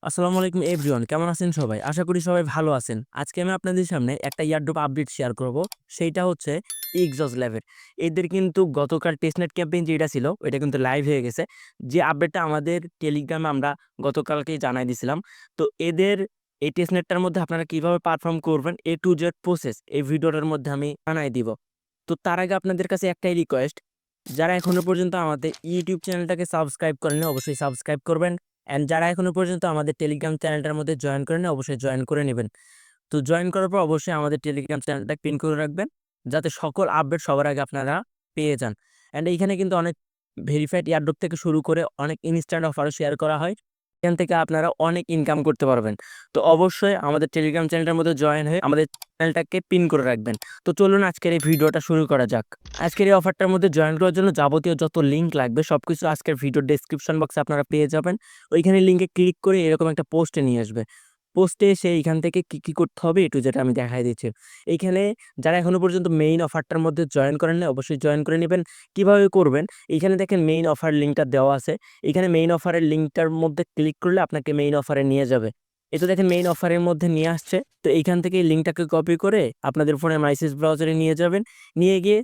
আসসালামু আলাইকুম এভরিওয়ান, কেমন আছেন সবাই? আশা করি সবাই ভালো আছেন। আজকে আমি আপনাদের সামনে একটা ইয়ারড্রপ আপডেট শেয়ার করব। সেইটা হচ্ছে এক্সজস্ট ল্যাবের। এদের কিন্তু গতকাল টেস্টনেট ক্যাম্পেইন যেটা ছিল ওইটা কিন্তু লাইভ হয়ে গেছে। যে আপডেটটা আমাদের টেলিগ্রামে আমরা গতকালকেই জানাই দিছিলাম। তো এদের এই টেস্টনেটটার মধ্যে আপনারা কিভাবে পারফর্ম করবেন এ টু জেড প্রসেস এই ভিডিওটার মধ্যে আমি জানাই দিব। তো তার আগে আপনাদের কাছে একটাই রিকোয়েস্ট, যারা এখনো পর্যন্ত আমাদের ইউটিউব চ্যানেলটাকে সাবস্ক্রাইব করেননি অবশ্যই সাবস্ক্রাইব করবেন। অ্যান্ড যারা এখনো পর্যন্ত আমাদের টেলিগ্রাম চ্যানেলটার মধ্যে জয়েন করেন অবশ্যই জয়েন করে নেবেন। তো জয়েন করার পর অবশ্যই আমাদের টেলিগ্রাম চ্যানেলটা পিন করে রাখবেন, যাতে সকল আপডেট সবার আগে আপনারা পেয়ে যান। অ্যান্ড এইখানে কিন্তু অনেক ভেরিফাইড এয়ারড্রপ থেকে শুরু করে অনেক ইনস্ট্যান্ট অফারও শেয়ার করা হয়। এখান থেকে আপনারা অনেক ইনকাম করতে পারবেন। তো অবশ্যই আমাদের টেলিগ্রাম চ্যানেলটার মধ্যে জয়েন হয়ে আমাদের চ্যানেলটাকে পিন করে রাখবেন। তো চলুন আজকের এই ভিডিওটা শুরু করা যাক। আজকের এই অফারটার মধ্যে জয়েন করার জন্য যাবতীয় যত লিঙ্ক লাগবে সবকিছু আজকের ভিডিওর ডেসক্রিপশন বক্সে আপনারা পেয়ে যাবেন। ওইখানে লিঙ্কে ক্লিক করে এরকম একটা পোস্টে নিয়ে আসবে। পোস্টে এসে এইখান থেকে কি করতে হবে একটু যেটা আমি দেখাই দিচ্ছি। এইখানে যারা এখনো পর্যন্ত মেইন অফারটার মধ্যে জয়েন করেন নাই অবশ্যই জয়েন করে নেবেন। কিভাবে করবেন? এইখানে দেখেন মেইন অফার লিঙ্কটা দেওয়া আছে। এখানে মেইন অফারের লিঙ্কটার মধ্যে ক্লিক করলে আপনাকে মেইন অফারে নিয়ে যাবে। এই তো দেখেন মেইন অফারের মধ্যে নিয়ে আসছে। তো এইখান থেকে এই লিঙ্কটাকে কপি করে আপনাদের ফোনে মাইসেজ ব্রাউজারে নিয়ে যাবেন। নিয়ে গিয়ে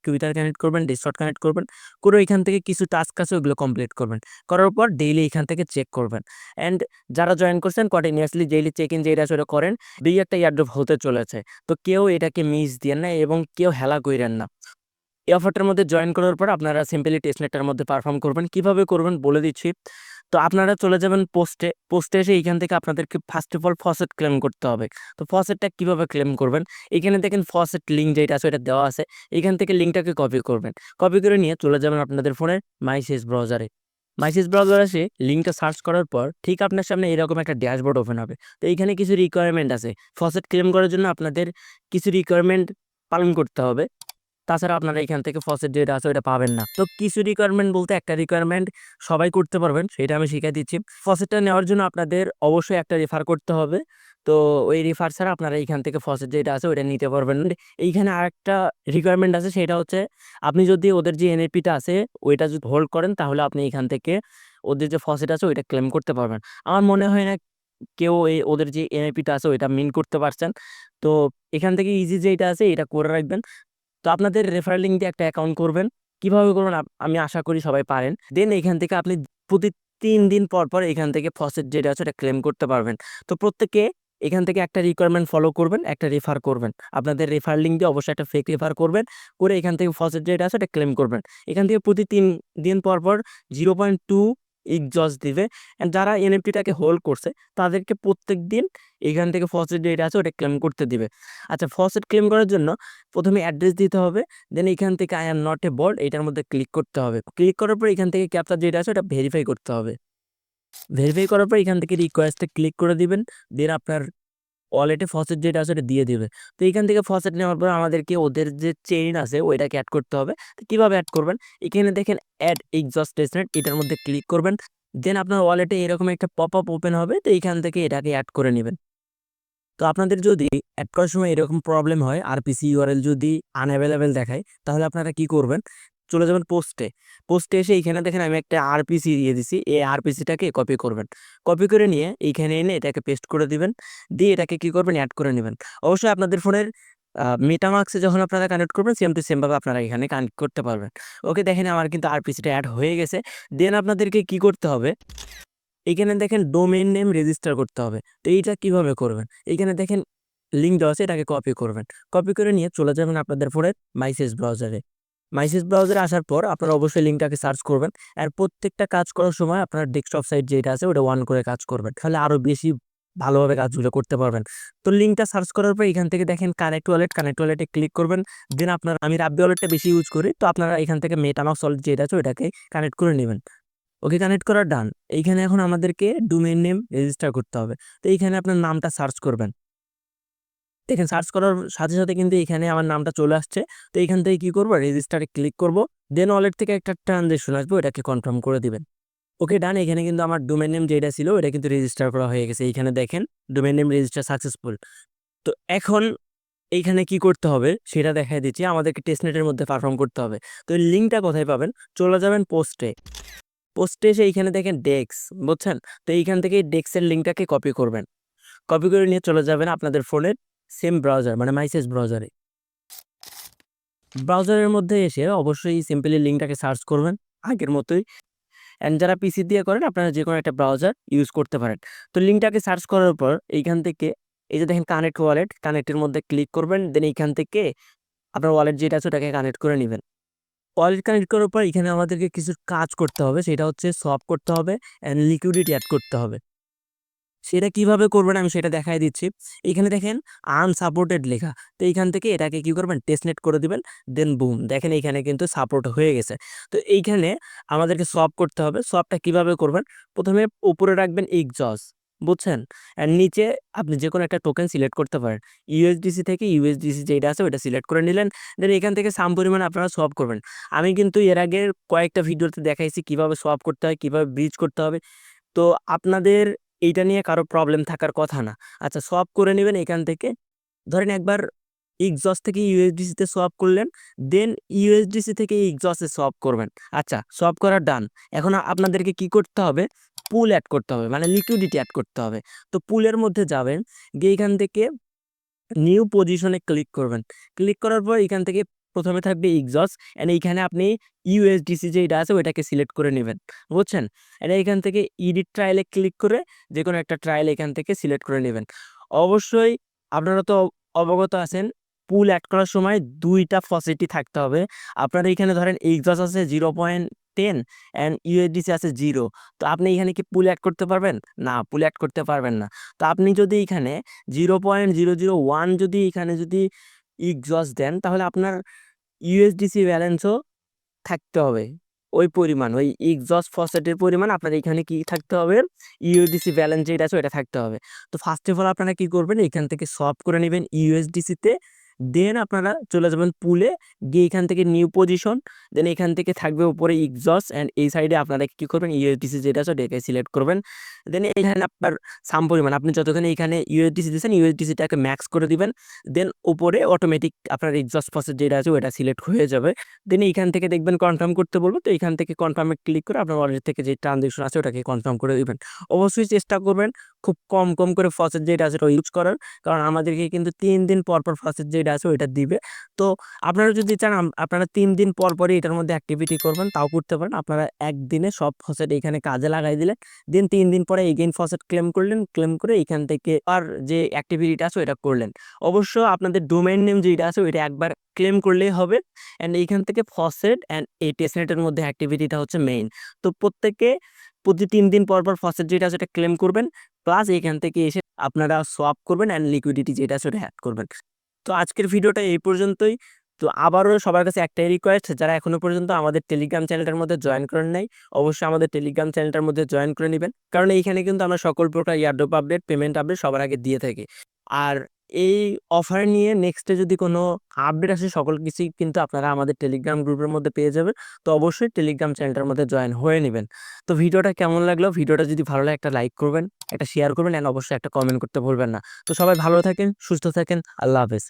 টুইটার কানেক্ট করবেন, ডিসকর্ড কানেক্ট করবেন। করে এখান থেকে কিছু টাস্ক আছে ওগুলো কমপ্লিট করবেন। করার পর ডেইলি এখান থেকে চেক করবেন। অ্যান্ড যারা জয়েন করছেন কন্টিনিউয়াসলি ডেইলি চেক ইন যেটা সেটা করেন। ২-১টা এয়ারড্রপ হতে চলেছে। তো কেউ এটাকে মিস দিয়েন না এবং কেউ হেলা কইরেন না। এই অফারটার মধ্যে জয়েন করার পর আপনারা সিম্পলি টেস্টনেটটার মধ্যে পারফর্ম করবেন। কিভাবে করবেন বলে দিচ্ছি। তো আপনারা চলে যাবেন পোস্টে। পোস্টে এসে এইখান থেকে আপনাদেরকে first of all faucet claim করতে হবে। তো ফসেটটা কিভাবে ক্লেম করবেন? এখানে দেখেন ফসেট লিঙ্ক যেটা আছে ওটা দেওয়া আছে। এখান থেকে লিঙ্কটাকে কপি করবেন। কপি করে নিয়ে চলে যাবেন আপনাদের ফোনের মাইসেজ ব্রাউজারে। মাইসেজ ব্রাউজার আসে লিঙ্কটা সার্চ করার পর ঠিক আপনার সামনে এরকম একটা ড্যাশবোর্ড ওপেন হবে। তো এইখানে কিছু রিকোয়ারমেন্ট আছে। ফসেট ক্লেম করার জন্য আপনাদের কিছু রিকোয়ারমেন্ট পালন করতে হবে। তাছাড়া আপনারা এখান থেকে ফসেট যেটা আছে ওটা পাবেন না। তো কিছু রিকোয়ারমেন্ট বলতে একটা রিকোয়ারমেন্ট সবাই করতে পারবেন, সেটা আমি শিখাই দিচ্ছি। ফসেটটা নেওয়ার জন্য আপনাদের অবশ্যই একটা রেফার করতে হবে। তো ওই রেফার ছাড়া আপনারা এইখান থেকে ফসেট যেটা আছে ওইটা নিতে পারবেন না। এইখানে আরেকটা রিকোয়ারমেন্ট আছে, সেটা হচ্ছে আপনি যদি ওদের যে এনএপিটা আছে ওইটা যদি হোল্ড করেন তাহলে আপনি এখান থেকে ওদের যে ফসেট আছে ওইটা ক্লেম করতে পারবেন। আমার মনে হয় না কেউ ওদের যে এনএপিটা আছে ওইটা মিন করতে পারছেন। তো এখান থেকে ইজি যেটা আছে এটা করে রাখবেন। তো আপনাদের রেফারেল লিঙ্ক দিয়ে একটা অ্যাকাউন্ট করবেন। কিভাবে করবেন আমি আশা করি সবাই পারেন। দেন এখান থেকে আপনি প্রতি ৩ দিন পর এখান থেকে ফসেট যেটা আছে ওটা ক্লেম করতে পারবেন। তো প্রত্যেকে এখান থেকে একটা রিকোয়ারমেন্ট ফলো করবেন, একটা রেফার করবেন। আপনাদের রেফার লিঙ্ক দিয়ে অবশ্যই একটা ফেক রেফার করবেন। করে এখান থেকে ফসেট যেটা আছে ওটা ক্লেম করবেন। এখান থেকে প্রতি ৩ দিন পর 0.2 এক্সজস্ট দিবে। অ্যান্ড যারা এনএফটিটাকে হোল্ড করছে তাদেরকে প্রত্যেকদিন এখান থেকে ফসেট যেটা আছে ওটা ক্লেম করতে দিবে। আচ্ছা, ফসেট ক্লেম করার জন্য প্রথমে অ্যাড্রেস দিতে হবে। দেন এখান থেকে আই এম নট এ বট এটার মধ্যে ক্লিক করতে হবে। ক্লিক করার পর এখান থেকে ক্যাপচা যেটা আছে ওটা ভেরিফাই করতে হবে। ভেরিফাই করার পর এখান থেকে রিকোয়েস্টে ক্লিক করে দিবেন। দেন আপনার ওয়ালেটে ফসেট যেটা আছে ওটা দিয়ে দিবে। তো এখান থেকে ফসেট নেওয়ার পর আমাদেরকে ওদের যে চেইন আছে ওইটাকে এড করতে হবে। তো কিভাবে এড করবেন? এখানে দেখেন এড এক্সজস্ট টেস্টনেট এটার মধ্যে ক্লিক করবেন। দেন আপনার ওয়ালেটে এরকম একটা পপআপ ওপেন হবে। তো এখান থেকে এটাকে এড করে নিবেন। তো আপনাদের যদি এড করার সময় এরকম প্রবলেম হয়, আরপিসি ইউআরএল যদি আনএভেলেবেল দেখায়, তাহলে আপনারা কি করবেন? চলে যাবেন পোস্টে। পোস্টে এসে এইখানে দেখেন আমি একটা আরপিসি দিয়ে দিছি। এই আরপিসিটাকে কপি করবেন। কপি করে নিয়ে এইখানে এনে এটাকে পেস্ট করে দিবেন। দিয়ে এটাকে কি করবেন? এড করে নিবেন। অবশ্যই আপনাদের ফোনের মেটামাস্কে যখন আপনারা কানেক্ট করবেন সেম টু সেম ভাবে আপনারা এখানে কানেক্ট করতে পারবেন। ওকে, দেখেন আমার কিন্তু আরপিসিটা এড হয়ে গেছে। দেন আপনাদেরকে কি করতে হবে? এইখানে দেখেন ডোমেইন নেম রেজিস্টার করতে হবে। তো এইটা কিভাবে করবেন? এইখানে দেখেন লিঙ্ক দেওয়া আছে, এটাকে কপি করবেন। কপি করে নিয়ে চলে যাবেন আপনাদের ফোনের মাইসেজ ব্রাউজারে। মাইসেজ ব্রাউজারে আসার পর আপনারা অবশ্যই লিঙ্কটাকে সার্চ করবেন। আর প্রত্যেকটা কাজ করার সময় আপনার ডেস্কটপ সাইট যেটা আছে ওটা অন করে কাজ করবেন। তাহলে আরো বেশি ভালোভাবে কাজগুলো করতে পারবেন। তো লিঙ্কটা সার্চ করার পর এখান থেকে দেখেন কানেক্ট ওয়ালেটে ক্লিক করবেন। দেন আমি রাব্বি ওয়ালেটটা বেশি ইউজ করি। তো আপনারা এখান থেকে মেটামাস্ক ওয়ালেট যেটা আছে ওটাকে কানেক্ট করে নেবেন। ওকে, কানেক্ট করা ডান। এইখানে এখন আমাদেরকে ডোমেইন নেম রেজিস্টার করতে হবে। তো এইখানে আপনার নামটা সার্চ করবেন। দেখেন সার্চ করার সাথে কিন্তু এখানে আমার নামটা চলে আসছে। তো এইখান থেকে কি করব? রেজিস্টারে ক্লিক করব। দেন ওয়ালেট থেকে একটা ট্রানজেকশন আসবে, ওটাকে কনফার্ম করে দিবেন। ওকে, ডান। এখানে কিন্তু আমার ডোমেইন নেম যেটা ছিল ওটা কিন্তু রেজিস্টার করা হয়ে গেছে। এইখানে দেখেন ডোমেইন নেম রেজিস্টার সাকসেসফুল। তো এখন এইখানে কি করতে হবে সেটা দেখাই দিচ্ছি। আমাদেরকে টেস্টনেটের মধ্যে পারফর্ম করতে হবে। তো লিঙ্কটা কোথায় পাবেন? চলে যাবেন পোস্টে। পোস্টে এসে এইখানে দেখেন ডেস্ক, বুঝছেন? তো এইখান থেকে ডেস্কের লিঙ্কটাকে কপি করবেন। কপি করে নিয়ে চলে যাবেন আপনাদের ফোনের সেম ব্রাউজার মানে মাইসেজ ব্রাউজারে। ব্রাউজারের মধ্যে এসে অবশ্যই সিম্পলি লিঙ্কটাকে সার্চ করবেন আগের মতোই। অ্যান্ড যারা পিসি দিয়ে করেন আপনারা যেকোনো একটা ব্রাউজার ইউজ করতে পারেন। তো লিঙ্কটাকে সার্চ করার পর এইখান থেকে এই যে দেখেন কানেক্ট ওয়ালেট, কানেক্টের মধ্যে ক্লিক করবেন। দেন এইখান থেকে আপনার ওয়ালেট যেটা আছে ওটাকে কানেক্ট করে নিবেন। ওয়ালেট কানেক্ট করার পর এখানে আমাদেরকে কিছু কাজ করতে হবে, সেটা হচ্ছে সোয়াপ করতে হবে অ্যান্ড লিকুইডিটি অ্যাড করতে হবে। সেটা কিভাবে করবেন আমি সেটা দেখাই দিচ্ছি। এখানে দেখেন আনসাপোর্টেড লেখা। তো এইখান থেকে এটাকে কি করবেন টেস্টনেট করে দিবেন। দেন বুম, দেখেন এইখানে কিন্তু সাপোর্ট হয়ে গেছে। তো এইখানে আমাদেরকে সোয়াপ করতে হবে। সোয়াপটা কিভাবে করবেন? প্রথমে উপরে রাখবেন এক্সজস, বুঝছেন? আর নিচে আপনি যেকোনো একটা টোকেন সিলেক্ট করতে পারেন। ইউএসডিসি থেকে ইউএসডিসি যেটা আছে ওটা সিলেক্ট করে নিলেন। দেন এখান থেকে সাম পরিমাণ আপনারা সোয়াপ করবেন। আমি কিন্তু এর আগের কয়েকটা ভিডিওতে দেখাইছি কিভাবে সোয়াপ করতে হয়, কিভাবে ব্রিজ করতে হবে। তো আপনাদের এইটা নিয়ে কারো প্রবলেম থাকার কথা না। আচ্ছা, সোয়াপ করে নিবেন এখান থেকে। ধরেন একবার এক্সজস থেকে ইউএসডিসি তে সোয়াপ করলেন, দেন ইউএসডিসি থেকে এক্সজস এ সোয়াপ করবেন। আচ্ছা, সোয়াপ করা ডান। এখন আপনাদেরকে কি করতে হবে? পুল এড করতে হবে, মানে লিকুইডিটি এড করতে হবে। তো পুলের মধ্যে যাবেন, গিয়ে এখান থেকে নিউ পজিশনে ক্লিক করবেন। ক্লিক করার পর এখান থেকে প্রথমে থাকবে এক্সজস্ট এন্ড এইখানে আপনি ইউএসডিসি যেটা আছে ওইটাকে সিলেক্ট করে নেবেন, বুঝছেন? এন্ড এইখান থেকে এডিট ট্রায়ালে ক্লিক করে যেকোনো একটা ট্রায়াল এখান থেকে সিলেক্ট করে নেবেন। অবশ্যই আপনারা তো অবগত আছেন পুল অ্যাড করার সময় ২ টা ফসিলিটি থাকতে হবে। আপনার এইখানে ধরেন এক্সজস্ট আছে 0.10 এন্ড ইউএসডিসি আছে 0। তো আপনি এখানে কি পুল অ্যাড করতে পারবেন? না, পুল অ্যাড করতে পারবেন না। তো আপনি যদি এখানে 0.001 যদি এখানে যদি এক্সজস্ট দেন তাহলে আপনার ইউএসডিসি ব্যালেন্সও থাকতে হবে। ওই পরিমাণ ওই এক্সজস্ট ফসেটের পরিমাণ আপনার এখানে কি থাকতে হবে? ইউএসডিসি ব্যালেন্স যেটা আছে ওইটা থাকতে হবে। তো ফার্স্ট অফ অল আপনারা কি করবেন? এখান থেকে সোয়াপ করে নিবেন ইউএসডিসি তে। দেন আপনারা চলে যাবেন পুলে, গিয়ে এখান থেকে নিউ পজিশন, দেন এখান থেকে থাকবে উপরে এক্সজস্ট অ্যান্ড এই সাইডে আপনারা কি করবেন? ইউএসডিসি যেটা আছে ওটাকে সিলেক্ট করবেন। দেন এখানে আপনার সাম পরিমাণ আপনি যতখানি এখানে ইউএসডিসি দিয়েছেন ইউএসডিসিটাকে ম্যাক্স করে দিবেন। দেন উপরে অটোমেটিক আপনার এক্সজস্ট ফসেট যেটা আছে ওটা সিলেক্ট হয়ে যাবে। দেন এইখান থেকে দেখবেন কনফার্ম করতে বলবো। তো এখান থেকে কনফার্মে ক্লিক করে আপনার ওয়ালেট থেকে যে ট্রানজেকশন আছে ওটাকে কনফার্ম করে দিবেন। অবশ্যই চেষ্টা করবেন খুব কম করে ফসেট যেটা আছে ওটা ইউজ করার। কারণ আমাদেরকে কিন্তু ৩ দিন পর ফসেট যেটা আছে ওইটা দিবে। তো আপনারা যদি চান আপনারা ৩ দিন পরই এটার মধ্যে অ্যাক্টিভিটি করবেন, তাও করতে পারেন। আপনারা একদিনে সব ফসেট এখানে কাজে লাগাই দিলেন। দেন ৩ দিন পরে এগেইন ফসেট ক্লেম করলেন। ক্লেম করে এখান থেকে আর যে অ্যাক্টিভিটিটা আছে ওইটা করলেন। অবশ্য আপনাদের ডোমেইন নেম যেটা আছে ওইটা একবার ক্লেম করলেই হবে। অ্যান্ড এইখান থেকে ফসেট অ্যান্ড এই টেস্টনেটের মধ্যে অ্যাক্টিভিটিটা হচ্ছে মেইন। তো প্রত্যেকে প্রতি ৩ দিন পর ফসেট যেটা আছে ওটা ক্লেম করবেন। প্লাস এখান থেকে এসে আপনারা সোয়াপ করবেন অ্যান্ড লিকুইডিটি যেটা আছে ওটা অ্যাড করবেন। তো আজকের ভিডিওটা এই পর্যন্তই। তো আবারও সবার কাছে একটাই রিকোয়েস্ট, যারা এখনো পর্যন্ত আমাদের টেলিগ্রাম চ্যানেলটার মধ্যে জয়েন করেন নাই, অবশ্যই আমাদের টেলিগ্রাম চ্যানেলটার মধ্যে জয়েন করে নিবেন। কারণ এইখানে কিন্তু আমরা সকল প্রকার এয়ারড্রপ আপডেট, পেমেন্ট আপডেট সবার আগে দিয়ে থাকি। আর এই অফার নিয়ে নেক্সটে যদি কোনো আপডেট আসে সকল কিছুই কিন্তু আপনারা আমাদের টেলিগ্রাম গ্রুপের মধ্যে পেয়ে যাবেন। তো অবশ্যই টেলিগ্রাম চ্যানেলটার মধ্যে জয়েন হয়ে নিবেন। তো ভিডিওটা কেমন লাগলো? ভিডিওটা যদি ভালো লাগে একটা লাইক করবেন, একটা শেয়ার করবেন অ্যান্ড অবশ্যই একটা কমেন্ট করতে ভুলবেন না। তো সবাই ভালো থাকেন, সুস্থ থাকেন। আল্লাহ হাফেজ।